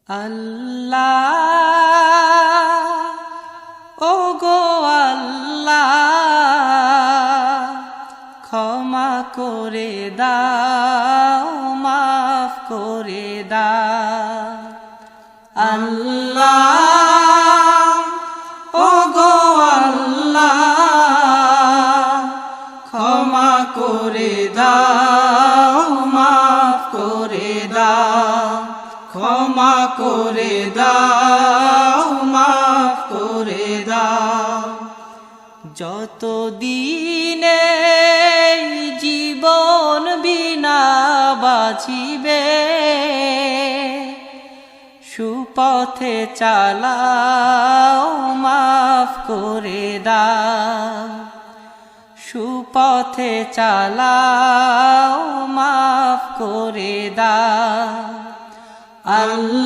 আল্লাহ ও গো আল্লাহ ক্ষমা করে দাও মাফ করে দাও আল্লাহ ও গো আল্লাহ ক্ষমা করে দাও মাফ করে দাও ক্ষমা করে দাও মাফ করে দাও যতদিনে জীবন বিনা বাঁচিবে সুপথে চালাও মাফ করে দাও সুপথে চালাও মাফ করে দাও আল্লাহ।